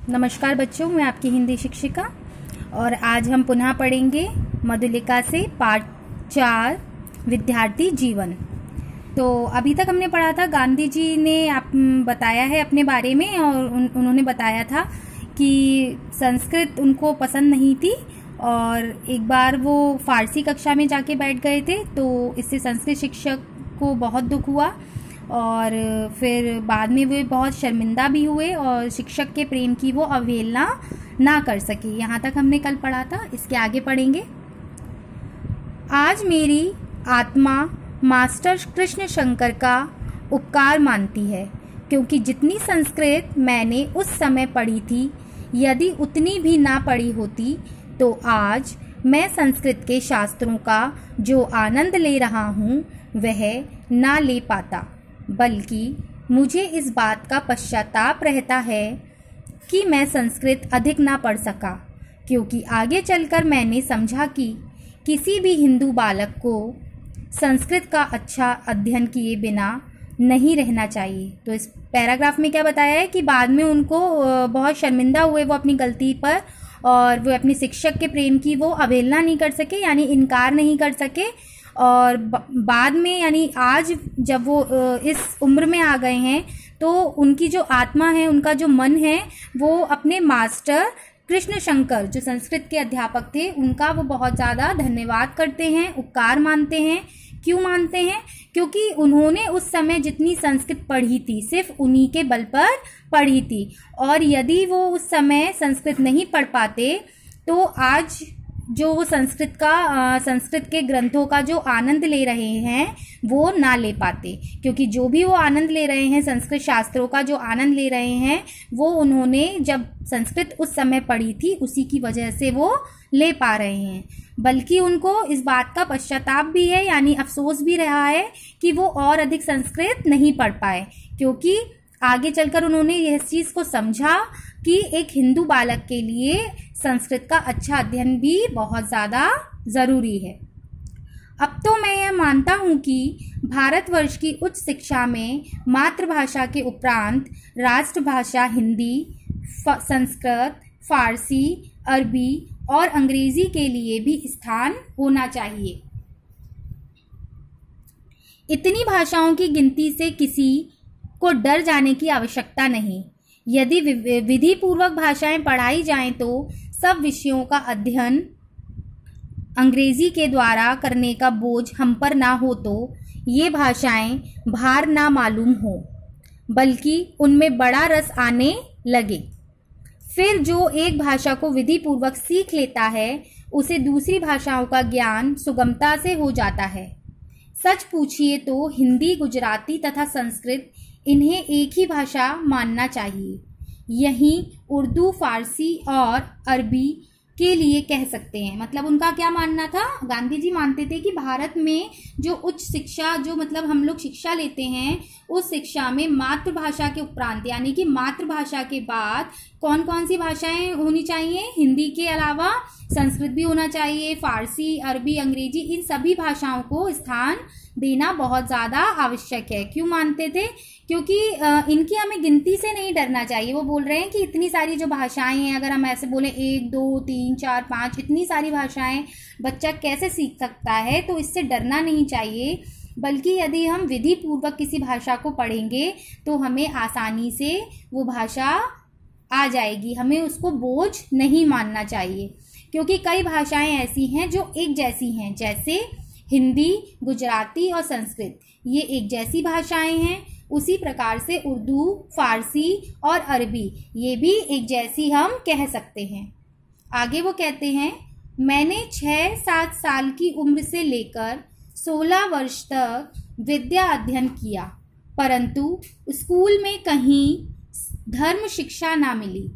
नमस्कार बच्चों, मैं आपकी हिंदी शिक्षिका और आज हम पुनः पढ़ेंगे मधुलिका से पाठ 4 विद्यार्थी जीवन। तो अभी तक हमने पढ़ा था, गांधी जी ने बताया है अपने बारे में और उन्होंने बताया था कि संस्कृत उनको पसंद नहीं थी और एक बार वो फारसी कक्षा में जाके बैठ गए थे, तो इससे संस्कृत शिक्षक को बहुत दुख हुआ और फिर बाद में वे बहुत शर्मिंदा भी हुए और शिक्षक के प्रेम की वो अवहेलना ना कर सके। यहाँ तक हमने कल पढ़ा था, इसके आगे पढ़ेंगे। आज मेरी आत्मा मास्टर कृष्ण शंकर का उपकार मानती है, क्योंकि जितनी संस्कृत मैंने उस समय पढ़ी थी, यदि उतनी भी ना पढ़ी होती तो आज मैं संस्कृत के शास्त्रों का जो आनंद ले रहा हूँ वह ना ले पाता। बल्कि मुझे इस बात का पश्चाताप रहता है कि मैं संस्कृत अधिक ना पढ़ सका, क्योंकि आगे चलकर मैंने समझा कि किसी भी हिंदू बालक को संस्कृत का अच्छा अध्ययन किए बिना नहीं रहना चाहिए। तो इस पैराग्राफ में क्या बताया है कि बाद में उनको बहुत शर्मिंदा हुए वो अपनी गलती पर, और वो अपने शिक्षक के प्रेम की वो अवहेलना नहीं कर सके, यानी इनकार नहीं कर सके। और बाद में यानी आज जब वो इस उम्र में आ गए हैं तो उनकी जो आत्मा है, उनका जो मन है, वो अपने मास्टर कृष्ण शंकर जो संस्कृत के अध्यापक थे उनका वो बहुत ज़्यादा धन्यवाद करते हैं, उपकार मानते हैं। क्यों मानते हैं? क्योंकि उन्होंने उस समय जितनी संस्कृत पढ़ी थी सिर्फ उन्हीं के बल पर पढ़ी थी, और यदि वो उस समय संस्कृत नहीं पढ़ पाते तो आज जो वो संस्कृत के ग्रंथों का जो आनंद ले रहे हैं वो ना ले पाते। क्योंकि जो भी वो आनंद ले रहे हैं, संस्कृत शास्त्रों का जो आनंद ले रहे हैं, वो उन्होंने जब संस्कृत उस समय पढ़ी थी उसी की वजह से वो ले पा रहे हैं। बल्कि उनको इस बात का पश्चाताप भी है, यानी अफसोस भी रहा है कि वो और अधिक संस्कृत नहीं पढ़ पाए, क्योंकि आगे चलकर उन्होंने यह चीज़ को समझा कि एक हिंदू बालक के लिए संस्कृत का अच्छा अध्ययन भी बहुत ज़्यादा ज़रूरी है। अब तो मैं यह मानता हूँ कि भारतवर्ष की उच्च शिक्षा में मातृभाषा के उपरांत राष्ट्रभाषा हिंदी, संस्कृत, फारसी, अरबी और अंग्रेजी के लिए भी स्थान होना चाहिए। इतनी भाषाओं की गिनती से किसी को डर जाने की आवश्यकता नहीं। यदि विधि पूर्वक भाषाएं पढ़ाई जाएं तो सब विषयों का अध्ययन अंग्रेजी के द्वारा करने का बोझ हम पर ना हो, तो ये भाषाएं भार ना मालूम हो, बल्कि उनमें बड़ा रस आने लगे। फिर जो एक भाषा को विधि पूर्वक सीख लेता है उसे दूसरी भाषाओं का ज्ञान सुगमता से हो जाता है। सच पूछिए तो हिंदी, गुजराती तथा संस्कृत, इन्हें एक ही भाषा मानना चाहिए। यही उर्दू, फारसी और अरबी के लिए कह सकते हैं। मतलब उनका क्या मानना था? गांधी जी मानते थे कि भारत में जो उच्च शिक्षा, जो मतलब हम लोग शिक्षा लेते हैं, उस शिक्षा में मातृभाषा के उपरांत, यानी कि मातृभाषा के बाद कौन कौन सी भाषाएं होनी चाहिए? हिंदी के अलावा संस्कृत भी होना चाहिए, फारसी, अरबी, अंग्रेजी, इन सभी भाषाओं को स्थान देना बहुत ज़्यादा आवश्यक है। क्यों मानते थे? क्योंकि इनकी हमें गिनती से नहीं डरना चाहिए। वो बोल रहे हैं कि इतनी सारी जो भाषाएं हैं, अगर हम ऐसे बोले 1, 2, 3, 4, 5, इतनी सारी भाषाएं बच्चा कैसे सीख सकता है, तो इससे डरना नहीं चाहिए। बल्कि यदि हम विधि पूर्वक किसी भाषा को पढ़ेंगे तो हमें आसानी से वो भाषा आ जाएगी, हमें उसको बोझ नहीं मानना चाहिए। क्योंकि कई भाषाएं ऐसी हैं जो एक जैसी हैं, जैसे हिंदी, गुजराती और संस्कृत, ये एक जैसी भाषाएं हैं। उसी प्रकार से उर्दू, फारसी और अरबी, ये भी एक जैसी हम कह सकते हैं। आगे वो कहते हैं, मैंने 6-7 साल की उम्र से लेकर 16 वर्ष तक विद्या अध्ययन किया, परंतु स्कूल में कहीं धर्म शिक्षा ना मिली।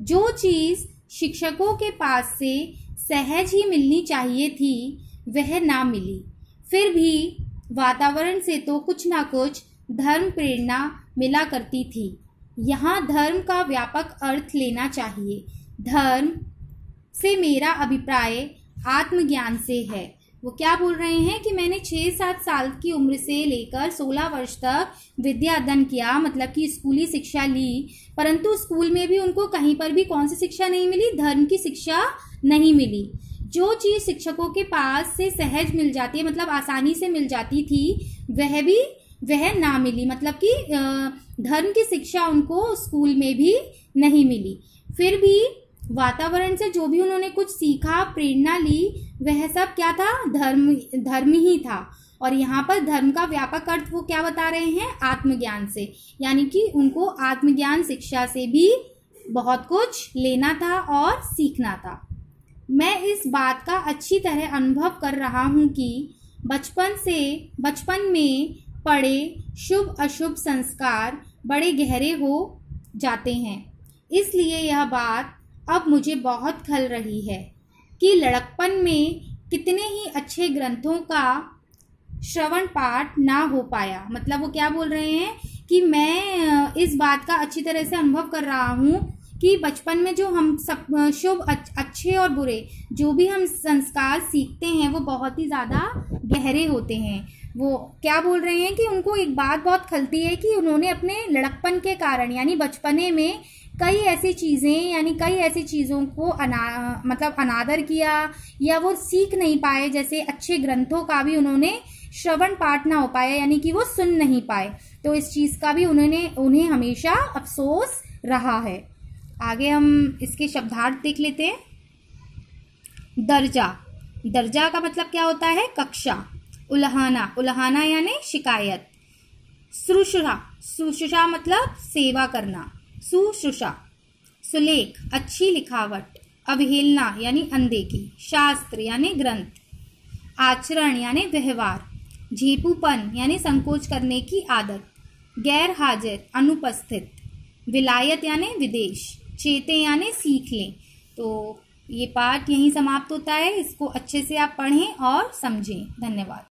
जो चीज़ शिक्षकों के पास से सहज ही मिलनी चाहिए थी वह ना मिली। फिर भी वातावरण से तो कुछ ना कुछ धर्म प्रेरणा मिला करती थी। यहाँ धर्म का व्यापक अर्थ लेना चाहिए। धर्म से मेरा अभिप्राय आत्मज्ञान से है, वो क्या बोल रहे हैं कि मैंने 6-7 साल की उम्र से लेकर 16 वर्ष तक विद्या अध्ययन किया, मतलब कि स्कूली शिक्षा ली, परंतु स्कूल में भी उनको कहीं पर भी कौन सी शिक्षा नहीं मिली, धर्म की शिक्षा नहीं मिली। जो चीज शिक्षकों के पास से सहज मिल जाती है, मतलब आसानी से मिल जाती थी, वह ना मिली, मतलब कि धर्म की शिक्षा उनको स्कूल में भी नहीं मिली। फिर भी वातावरण से जो भी उन्होंने कुछ सीखा, प्रेरणा ली, वह सब क्या था, धर्म ही था। और यहाँ पर धर्म का व्यापक अर्थ वो क्या बता रहे हैं, आत्मज्ञान से, यानी कि उनको आत्मज्ञान शिक्षा से भी बहुत कुछ लेना था और सीखना था। मैं इस बात का अच्छी तरह अनुभव कर रहा हूँ कि बचपन में पड़े शुभ अशुभ संस्कार बड़े गहरे हो जाते हैं। इसलिए यह बात अब मुझे बहुत खल रही है कि लड़कपन में कितने ही अच्छे ग्रंथों का श्रवण पाठ ना हो पाया। मतलब वो क्या बोल रहे हैं कि मैं इस बात का अच्छी तरह से अनुभव कर रहा हूँ कि बचपन में जो हम सब शुभ अच्छे और बुरे जो भी हम संस्कार सीखते हैं वो बहुत ही ज़्यादा गहरे होते हैं। वो क्या बोल रहे हैं कि उनको एक बात बहुत खलती है कि उन्होंने अपने लड़कपन के कारण, यानी बचपने में कई ऐसी चीज़ें, यानी कई ऐसी चीज़ों को मतलब अनादर किया या वो सीख नहीं पाए। जैसे अच्छे ग्रंथों का भी उन्होंने श्रवण पाठ ना हो पाया, यानी कि वो सुन नहीं पाए, तो इस चीज़ का भी उन्हें हमेशा अफसोस रहा है। आगे हम इसके शब्दार्थ देख लेते हैं। दर्जा का मतलब क्या होता है, कक्षा। उल्हाना यानी शिकायत। शुश्रूषा मतलब सेवा करना, शुश्रूषा। सुलेख अच्छी लिखावट। अवहेलना यानी अनदेखी। शास्त्र यानी ग्रंथ। आचरण यानी व्यवहार। झेपूपन यानी संकोच करने की आदत। गैर हाजिर अनुपस्थित। विलायत यानी विदेश। चेते यानी सीख लें। तो ये पाठ यहीं समाप्त होता है। इसको अच्छे से आप पढ़ें और समझें। धन्यवाद।